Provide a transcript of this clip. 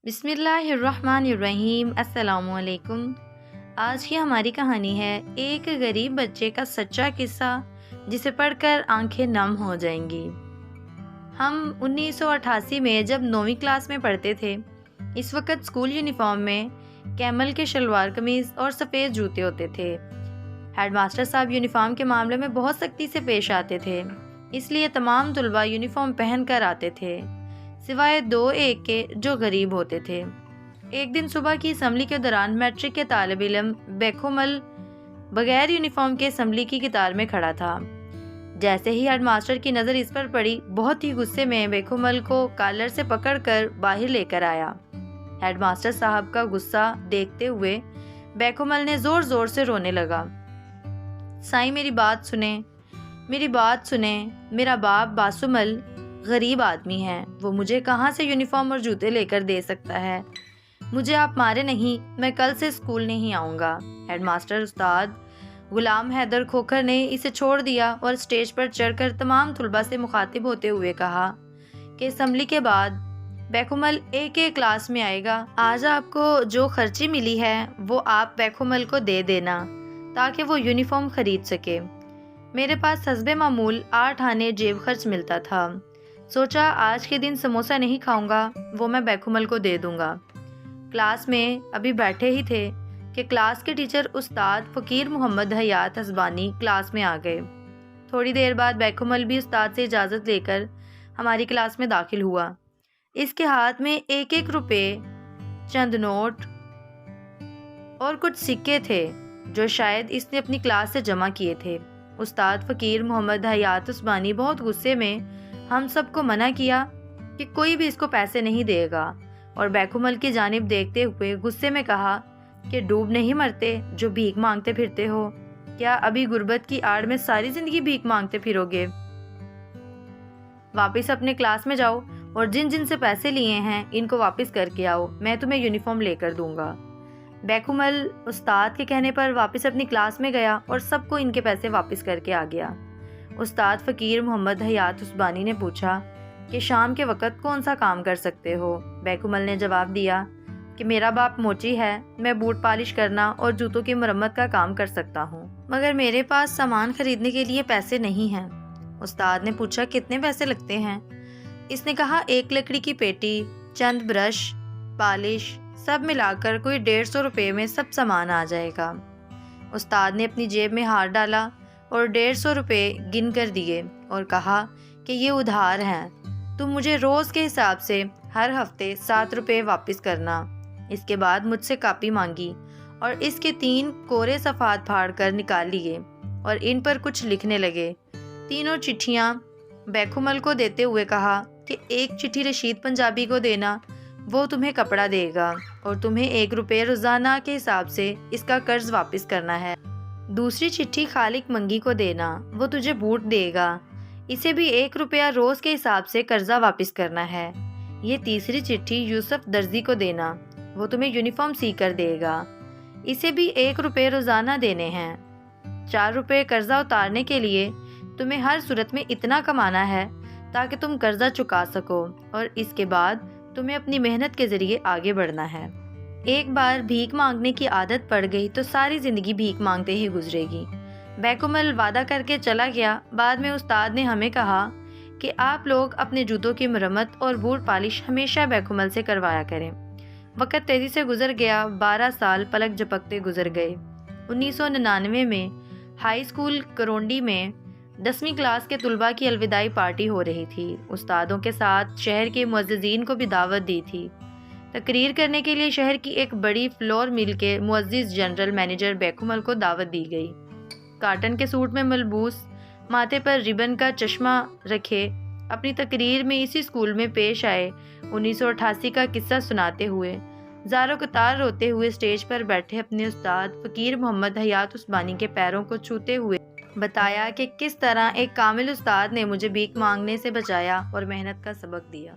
बिस्मिल्लाहिर्रहमानिर्रहीम। अस्सलाम वालेकुम। आज की हमारी कहानी है एक गरीब बच्चे का सच्चा किस्सा जिसे पढ़कर आंखें नम हो जाएंगी। हम 1988 में जब 9वीं क्लास में पढ़ते थे। इस वक्त स्कूल यूनिफॉर्म में कैमल के शलवार कमीज और सफ़ेद जूते होते थे। हेडमास्टर साहब यूनिफॉर्म के मामले में बहुत सख्ती से पेश आते थे, इसलिए तमाम तुलबा यूनिफॉर्म पहन कर आते थे, सिवाय 2-1 के जो गरीब होते थे। एक दिन सुबह की असम्बली के दौरान मैट्रिक के तालिब इल्म बेखुमल बगैर यूनिफॉर्म के असम्बली की कतार में खड़ा था। जैसे ही हेडमास्टर की नज़र इस पर पड़ी, बहुत ही गुस्से में बेखुमल को कॉलर से पकड़कर बाहर लेकर आया। हेडमास्टर साहब का गुस्सा देखते हुए बेखुमल ने ज़ोर ज़ोर से रोने लगा। साईं मेरी बात सुने, मेरा बाप बासुमल गरीब आदमी है, वो मुझे कहाँ से यूनिफॉर्म और जूते लेकर दे सकता है। मुझे आप मारे नहीं, मैं कल से स्कूल नहीं आऊँगा। हेडमास्टर उस्ताद गुलाम हैदर खोखर ने इसे छोड़ दिया और स्टेज पर चढ़कर तमाम तुलबा से मुखातिब होते हुए कहा कि असम्बली के बाद बेखुमल एक क्लास में आएगा। आज आपको जो खर्ची मिली है वो आप बेखुमल को दे देना ताकि वो यूनिफॉर्म खरीद सके। मेरे पास हस्बे मामूल 8 आने जेब खर्च मिलता था। सोचा आज के दिन समोसा नहीं खाऊंगा, वो मैं बेखुमल को दे दूंगा। क्लास में अभी बैठे ही थे कि क्लास के टीचर उस्ताद फ़कीर मोहम्मद हयात हसबानी क्लास में आ गए। थोड़ी देर बाद बेखुमल भी उस्ताद से इजाज़त लेकर हमारी क्लास में दाखिल हुआ। इसके हाथ में 1-1 रुपये, चंद नोट और कुछ सिक्के थे जो शायद इसने अपनी क्लास से जमा किए थे। उस्ताद फ़कीर मोहम्मद हयात हसबानी बहुत गुस्से में हम सबको मना किया कि कोई भी इसको पैसे नहीं देगा, और बेखुमल की जानिब देखते हुए गुस्से में कहा कि डूब नहीं मरते जो भीख मांगते फिरते हो। क्या अभी गुर्बत की आड़ में सारी जिंदगी भीख मांगते फिरोगे? वापस अपने क्लास में जाओ और जिन जिन से पैसे लिए हैं इनको वापस करके आओ, मैं तुम्हें यूनिफॉर्म लेकर दूंगा। बेखुमल उस्ताद के कहने पर वापस अपनी क्लास में गया और सबको इनके पैसे वापस करके आ गया। उस्ताद फ़कीर मोहम्मद हयात हसबानी ने पूछा कि शाम के वक़्त कौन सा काम कर सकते हो? बेखुमल ने जवाब दिया कि मेरा बाप मोची है, मैं बूट पालिश करना और जूतों की मरम्मत का काम कर सकता हूँ, मगर मेरे पास सामान खरीदने के लिए पैसे नहीं हैं। उस्ताद ने पूछा कितने पैसे लगते हैं? इसने कहा 1 लकड़ी की पेटी, चंद ब्रश, पालिश, सब मिलाकर कोई 150 रुपये में सब सामान आ जाएगा। उस्ताद ने अपनी जेब में हाथ डाला और 150 रुपये गिन कर दिए और कहा कि ये उधार हैं, तुम मुझे रोज़ के हिसाब से हर हफ्ते 7 रुपये वापस करना। इसके बाद मुझसे कापी मांगी और इसके 3 कोरे सफ़ात फाड़ कर निकाल लिए और इन पर कुछ लिखने लगे। तीनों चिट्ठियाँ बेखुमल को देते हुए कहा कि 1 चिट्ठी रशीद पंजाबी को देना, वो तुम्हें कपड़ा देगा और तुम्हें 1 रुपये रोज़ाना के हिसाब से इसका कर्ज वापस करना है। दूसरी चिट्ठी खालिक मंगी को देना, वो तुझे बूट देगा, इसे भी 1 रुपया रोज़ के हिसाब से कर्जा वापस करना है। ये तीसरी चिट्ठी यूसुफ दर्जी को देना, वो तुम्हें यूनिफॉर्म सी कर देगा, इसे भी 1 रुपये रोज़ाना देने हैं। 4 रुपये कर्जा उतारने के लिए तुम्हें हर सूरत में इतना कमाना है ताकि तुम कर्जा चुका सको, और इसके बाद तुम्हें अपनी मेहनत के ज़रिए आगे बढ़ना है। एक बार भीख मांगने की आदत पड़ गई तो सारी ज़िंदगी भीख मांगते ही गुजरेगी। बेखुमल वादा करके चला गया। बाद में उस्ताद ने हमें कहा कि आप लोग अपने जूतों की मरम्मत और बूट पालिश हमेशा बेखुमल से करवाया करें। वक़्त तेज़ी से गुजर गया। 12 साल पलक झपकते गुजर गए। 1999 में हाई स्कूल करोंडी में 10वीं क्लास के तुलबा की अलविदाई पार्टी हो रही थी। उस्तादों के साथ शहर के मुअज़्ज़िज़ीन को भी दावत दी थी। तकरीर करने के लिए शहर की एक बड़ी फ्लोर मिल के मुअज़्ज़िज़ जनरल मैनेजर बेखुमल को दावत दी गई। काटन के सूट में मलबूस, माथे पर रिबन का चश्मा रखे, अपनी तकरीर में इसी स्कूल में पेश आए 1988 का किस्सा सुनाते हुए ज़ारो कतार रोते हुए स्टेज पर बैठे अपने उस्ताद फ़कीर मोहम्मद हयात हसबानी के पैरों को छूते हुए बताया कि किस तरह एक कामिल उस्ताद ने मुझे भीख मांगने से बचाया और मेहनत का सबक दिया।